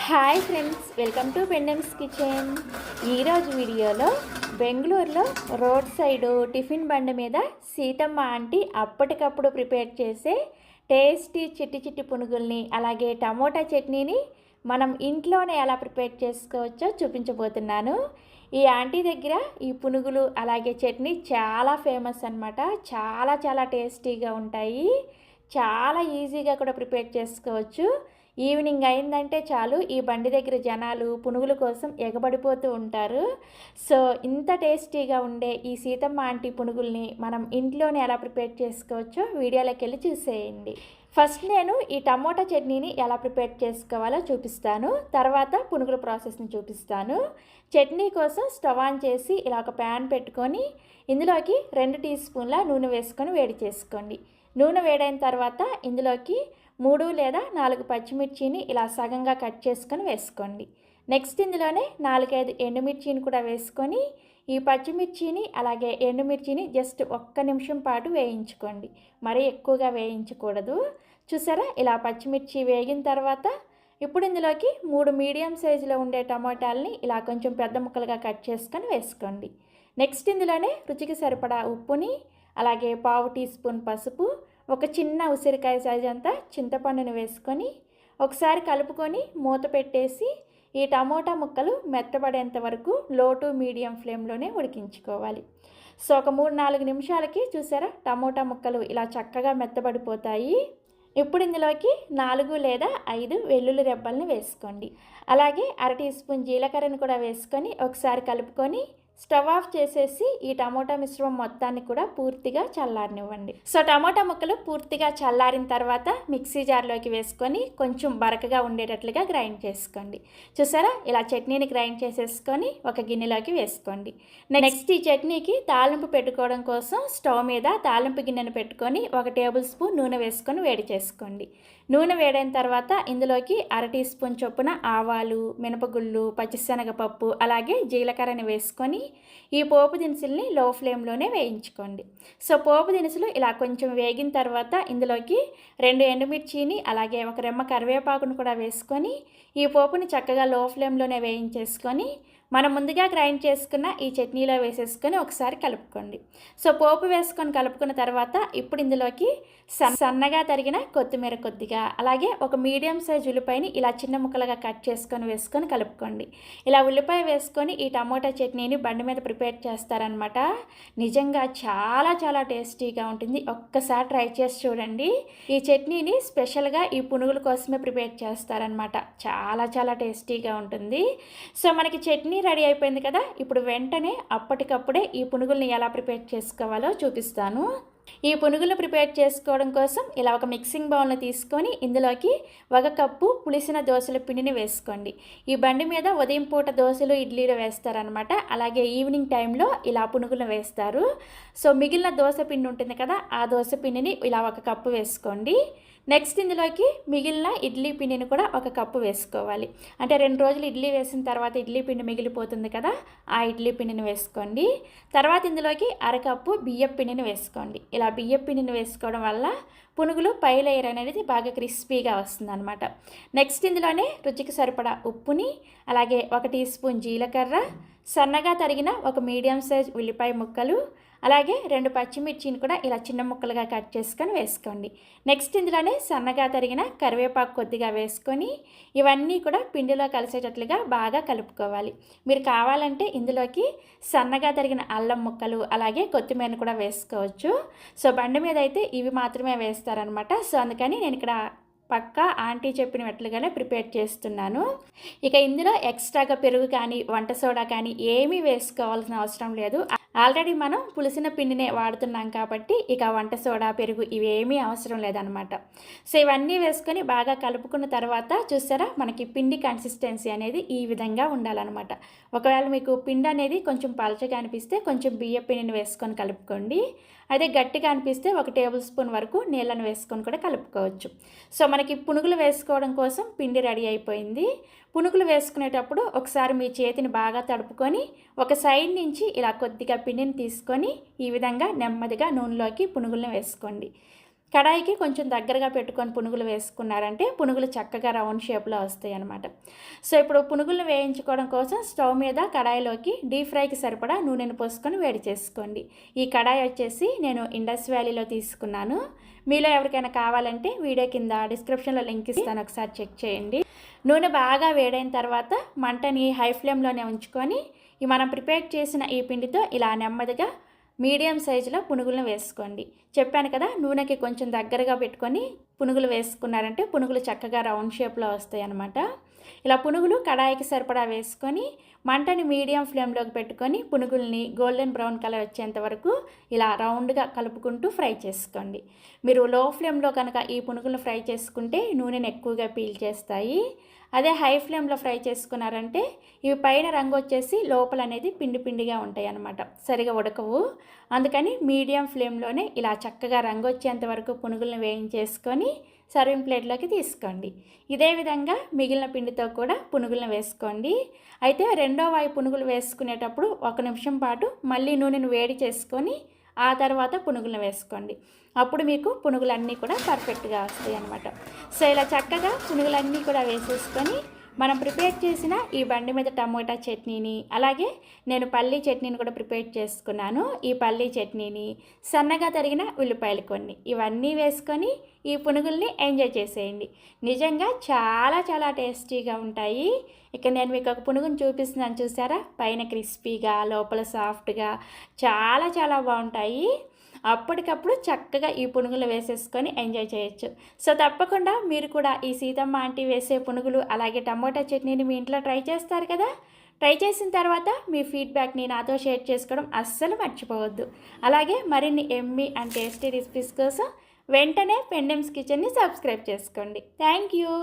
Hi friends, welcome to Pendems kitchen. ఈరోజు వీడియోలో బెంగళూరులో రోడ్ సైడు టిఫిన్ బండి మీద సీతమ్మ ఆంటీ అప్పటికప్పుడు ప్రిపేర్ చేసే టేస్టీ చిట్టి చిట్టి పునుగుల్ని అలాగే టమోటా చట్నీని మనం ఇంట్లోనే ఎలా ప్రిపేర్ చేసుకోవచ్చో చూపించబోతున్నాను. ఈ ఆంటీ దగ్గర ఈ పునుగులు అలాగే చట్నీ చాలా ఫేమస్ అన్నమాట. చాలా చాలా టేస్టీగా ఉంటాయి. చాలా ఈజీగా కూడా ప్రిపేర్ చేసుకోవచ్చు. ఈవినింగ్ అయిందంటే చాలు ఈ బండి దగ్గర జనాలు పునుగుల కోసం ఎగబడిపోతూ ఉంటారు. సో ఇంత టేస్టీగా ఉండే ఈ సీతమ్మ ఆంటీ పునుగుల్ని మనం ఇంట్లోనే ఎలా ప్రిపేర్ చేసుకోవచ్చో వీడియోలోకి వెళ్ళి చూసేయండి. ఫస్ట్ నేను ఈ టమోటా చట్నీని ఎలా ప్రిపేర్ చేసుకోవాలో చూపిస్తాను. తర్వాత పునుగుల ప్రాసెస్ని చూపిస్తాను. చట్నీ కోసం స్టవ్ ఆన్ చేసి ఇలా ఒక ప్యాన్ పెట్టుకొని ఇందులోకి 2 టీ స్పూన్ల నూనె వేసుకొని వేడి చేసుకోండి. నూనె వేడైన తర్వాత ఇందులోకి 3 లేదా 4 పచ్చిమిర్చిని ఇలా సగంగా కట్ చేసుకొని వేసుకోండి. నెక్స్ట్ ఇందులోనే 4-5 ఎండుమిర్చిని కూడా వేసుకొని ఈ పచ్చిమిర్చిని అలాగే ఎండుమిర్చిని జస్ట్ 1 నిమిషం పాటు వేయించుకోండి. మరీ ఎక్కువగా వేయించకూడదు. చూసారా, ఇలా పచ్చిమిర్చి వేగిన తర్వాత ఇప్పుడు ఇందులోకి 3 మీడియం సైజులో ఉండే టమాటాలని ఇలా కొంచెం పెద్ద ముక్కలుగా కట్ చేసుకొని వేసుకోండి. నెక్స్ట్ ఇందులోనే రుచికి సరిపడా ఉప్పుని అలాగే 1/2 టీ స్పూన్ పసుపు, ఒక చిన్న ఉసిరికాయ సైజ్ అంతా చింతపండుని వేసుకొని ఒకసారి కలుపుకొని మూత పెట్టేసి ఈ టమోటా ముక్కలు మెత్తబడేంత వరకు లో టు మీడియం ఫ్లేమ్లోనే ఉడికించుకోవాలి. సో ఒక 3-4 నిమిషాలకి చూసారా టమోటా ముక్కలు ఇలా చక్కగా మెత్తబడిపోతాయి. ఇప్పుడు ఇందులోకి 4 లేదా 5 వెల్లుల్లి రెబ్బల్ని వేసుకోండి. అలాగే 1/2 టీ స్పూన్ జీలకర్రని కూడా వేసుకొని ఒకసారి కలుపుకొని స్టవ్ ఆఫ్ చేసేసి ఈ టమోటా మిశ్రమం మొత్తాన్ని కూడా పూర్తిగా చల్లారనివ్వండి. సో టమోటా ముక్కలు పూర్తిగా చల్లారిన తర్వాత మిక్సీ జార్లోకి వేసుకొని కొంచెం బరకగా ఉండేటట్లుగా గ్రైండ్ చేసుకోండి. చూసారా, ఇలా చట్నీని గ్రైండ్ చేసేసుకొని ఒక గిన్నెలోకి వేసుకోండి. నెక్స్ట్ ఈ చట్నీకి తాలింపు పెట్టుకోవడం కోసం స్టవ్ మీద తాలింపు గిన్నెను పెట్టుకొని 1 టేబుల్ స్పూన్ నూనె వేసుకొని వేడి చేసుకోండి. నూనె వేడైన తర్వాత ఇందులోకి 1/2 టీ స్పూన్ చొప్పున ఆవాలు, మినపగుళ్ళు, పచ్చిశనగపప్పు అలాగే జీలకర్రని వేసుకొని ఈ పోపు దినుసుల్ని లో ఫ్లేమ్లోనే వేయించుకోండి. సో పోపు దినుసులు ఇలా కొంచెం వేగిన తర్వాత ఇందులోకి 2 ఎండుమిర్చిని అలాగే 1 రెమ్మ కరివేపాకును కూడా వేసుకొని ఈ పోపుని చక్కగా లో ఫ్లేమ్లోనే వేయించేసుకొని మనం ముందుగా గ్రైండ్ చేసుకున్న ఈ చట్నీలో వేసేసుకొని ఒకసారి కలుపుకోండి. సో పోపు వేసుకొని కలుపుకున్న తర్వాత ఇప్పుడు ఇందులోకి సన్నగా తరిగిన కొత్తిమీర కొద్దిగా అలాగే ఒక మీడియం సైజ్ ఉల్లిపాయని ఇలా చిన్న ముక్కలుగా కట్ చేసుకొని వేసుకొని కలుపుకోండి. ఇలా ఉల్లిపాయ వేసుకొని ఈ టమోటా చట్నీని బండి మీద ప్రిపేర్ చేస్తారనమాట. నిజంగా చాలా చాలా టేస్టీగా ఉంటుంది. ఒక్కసారి ట్రై చేసి చూడండి. ఈ చట్నీని స్పెషల్గా ఈ పునుగుల కోసమే ప్రిపేర్ చేస్తారనమాట. చాలా చాలా టేస్టీగా ఉంటుంది. సో మనకి చట్నీ రెడీ అయిపోయింది కదా. ఇప్పుడు వెంటనే అప్పటికప్పుడే ఈ పునుగుల్ని ఎలా ప్రిపేర్ చేసుకోవాలో చూపిస్తాను. ఈ పునుగులు ప్రిపేర్ చేసుకోవడం కోసం ఇలా ఒక మిక్సింగ్ బౌల్ని తీసుకొని ఇందులోకి 1 కప్పు పులిసిన దోసల పిండిని వేసుకోండి. ఈ బండి మీద ఉదయం పూట దోశలు ఇడ్లీలు వేస్తారనమాట. అలాగే ఈవినింగ్ టైంలో ఇలా పునుగులు వేస్తారు. సో మిగిలిన దోశ పిండి ఉంటుంది కదా, ఆ దోశ పిండిని ఇలా 1 కప్పు వేసుకోండి. నెక్స్ట్ ఇందులోకి మిగిలిన ఇడ్లీ పిండిని కూడా 1 కప్పు వేసుకోవాలి. అంటే 2 రోజులు ఇడ్లీ వేసిన తర్వాత ఇడ్లీ పిండి మిగిలిపోతుంది కదా, ఆ ఇడ్లీ పిండిని వేసుకోండి. తర్వాత ఇందులోకి 1/2 కప్పు బియ్యం పిండిని వేసుకోండి. ఇలా బియ్యం పిండిని వేసుకోవడం వల్ల పునుగులు పై లేయర్ అనేది బాగా క్రిస్పీగా వస్తుందన్నమాట. నెక్స్ట్ ఇందులోనే రుచికి సరిపడా ఉప్పుని అలాగే 1 టీ స్పూన్ జీలకర్ర, సన్నగా తరిగిన ఒక మీడియం సైజ్ ఉల్లిపాయ ముక్కలు అలాగే 2 పచ్చిమిర్చిని కూడా ఇలా చిన్న ముక్కలుగా కట్ చేసుకొని వేసుకోండి. నెక్స్ట్ ఇందులోనే సన్నగా తరిగిన కరివేపాకు కొద్దిగా వేసుకొని ఇవన్నీ కూడా పిండిలో కలిసేటట్లుగా బాగా కలుపుకోవాలి. మీరు కావాలంటే ఇందులోకి సన్నగా తరిగిన అల్లం ముక్కలు అలాగే కొత్తిమీరని కూడా వేసుకోవచ్చు. సో బండి మీద అయితే ఇవి మాత్రమే వేస్తారనమాట. సో అందుకని నేను ఇక్కడ పక్కా ఆంటీ చెప్పినట్లుగానే ప్రిపేర్ చేస్తున్నాను. ఇక ఇందులో ఎక్స్ట్రాగా పెరుగు కానీ వంట సోడా కానీ ఏమీ వేసుకోవాల్సిన అవసరం లేదు. ఆల్రెడీ మనం పులిసిన పిండినే వాడుతున్నాం కాబట్టి ఇక వంట సోడా పెరుగు ఇవేమీ అవసరం లేదనమాట. సో ఇవన్నీ వేసుకొని బాగా కలుపుకున్న తర్వాత చూసారా, మనకి పిండి కన్సిస్టెన్సీ అనేది ఈ విధంగా ఉండాలన్నమాట. ఒకవేళ మీకు పిండి అనేది కొంచెం పలచగా అనిపిస్తే కొంచెం బియ్యం పిండిని వేసుకొని కలుపుకోండి. అదే గట్టిగా అనిపిస్తే 1 టేబుల్ స్పూన్ వరకు నీళ్ళను వేసుకొని కూడా కలుపుకోవచ్చు. సో మనకి పునుగులు వేసుకోవడం కోసం పిండి రెడీ అయిపోయింది. పునుగులు వేసుకునేటప్పుడు ఒకసారి మీ చేతిని బాగా తడుపుకొని ఒక సైడ్ నుంచి ఇలా కొద్దిగా పిండిని తీసుకొని ఈ విధంగా నెమ్మదిగా నూనెలోకి పునుగులను వేసుకోండి. కడాయికి కొంచెం దగ్గరగా పెట్టుకొని పునుగులు వేసుకున్నారంటే పునుగులు చక్కగా రౌండ్ షేప్లో వస్తాయి అన్నమాట. సో ఇప్పుడు పునుగులను వేయించుకోవడం కోసం స్టవ్ మీద కడాయిలోకి డీప్ ఫ్రైకి సరిపడా నూనెను పోసుకొని వేడి చేసుకోండి. ఈ కడాయి వచ్చేసి నేను ఇండస్ వ్యాలీలో తీసుకున్నాను. మీలో ఎవరికైనా కావాలంటే వీడియో కింద డిస్క్రిప్షన్లో లింక్ ఇస్తాను, ఒకసారి చెక్ చేయండి. నూనె బాగా వేడైన తర్వాత మంటని హై ఫ్లేమ్లోనే ఉంచుకొని మనం ప్రిపేర్ చేసిన ఈ పిండితో ఇలా నెమ్మదిగా మీడియం సైజులో పునుగులను వేసుకోండి. చెప్పాను కదా, నూనెకి కొంచెం దగ్గరగా పెట్టుకొని పునుగులు వేసుకున్నారంటే పునుగులు చక్కగా రౌండ్ షేప్లో వస్తాయి అన్నమాట. ఇలా పునుగులు కడాయికి సరిపడా వేసుకొని మంటని మీడియం ఫ్లేమ్లోకి పెట్టుకొని పునుగుల్ని గోల్డెన్ బ్రౌన్ కలర్ వచ్చేంత వరకు ఇలా రౌండ్గా కలుపుకుంటూ ఫ్రై చేసుకోండి. మీరు లో ఫ్లేమ్లో కనుక ఈ పునుగులను ఫ్రై చేసుకుంటే నూనెను ఎక్కువగా పీల్చేస్తాయి. అదే హై ఫ్లేమ్లో ఫ్రై చేసుకున్నారంటే ఇవి పైన రంగు వచ్చేసి లోపల అనేది పిండి పిండిగా ఉంటాయి అన్నమాట, సరిగా ఉడకవు. అందుకని మీడియం ఫ్లేమ్లోనే ఇలా చక్కగా రంగు వచ్చేంత వరకు పునుగులను వేయించేసుకొని సర్వింగ్ ప్లేట్లోకి తీసుకోండి. ఇదే విధంగా మిగిలిన పిండితో కూడా పునుగులను వేసుకోండి. అయితే రెండో వాయి పునుగులు వేసుకునేటప్పుడు 1 నిమిషం పాటు మళ్ళీ నూనెను వేడి చేసుకొని ఆ తర్వాత పునుగులను వేసుకోండి. అప్పుడు మీకు పునుగులన్నీ కూడా పర్ఫెక్ట్గా వస్తాయి అన్నమాట. సో ఇలా చక్కగా పునుగులన్నీ కూడా వేసేసుకొని మనం ప్రిపేర్ చేసిన ఈ బండి మీద టమోటా చట్నీని, అలాగే నేను పల్లీ చట్నీని కూడా ప్రిపేర్ చేసుకున్నాను. ఈ పల్లీ చట్నీని, సన్నగా తరిగిన ఉల్లిపాయలు కొన్ని, ఇవన్నీ వేసుకొని ఈ పునుగుల్ని ఎంజాయ్ చేసేయండి. నిజంగా చాలా చాలా టేస్టీగా ఉంటాయి. ఇక నేను మీకు ఒక పునుగుని చూపిస్తున్నాను, చూసారా? పైన క్రిస్పీగా లోపల సాఫ్ట్గా చాలా చాలా బాగుంటాయి. అప్పటికప్పుడు చక్కగా ఈ పునుగులు వేసేసుకొని ఎంజాయ్ చేయొచ్చు. సో తప్పకుండా మీరు కూడా ఈ సీతమ్మ ఆంటీ వేసే పునుగులు అలాగే టమోటా చట్నీని మీ ఇంట్లో ట్రై చేస్తారు కదా. ట్రై చేసిన తర్వాత మీ ఫీడ్బ్యాక్ని నాతో షేర్ చేసుకోవడం అస్సలు మర్చిపోవద్దు. అలాగే మరిన్ని ఎమ్మీ అండ్ టేస్టీ రెసిపీస్ కోసం వెంటనే పెండెమ్స్ కిచెన్ని సబ్స్క్రైబ్ చేసుకోండి. Thank you.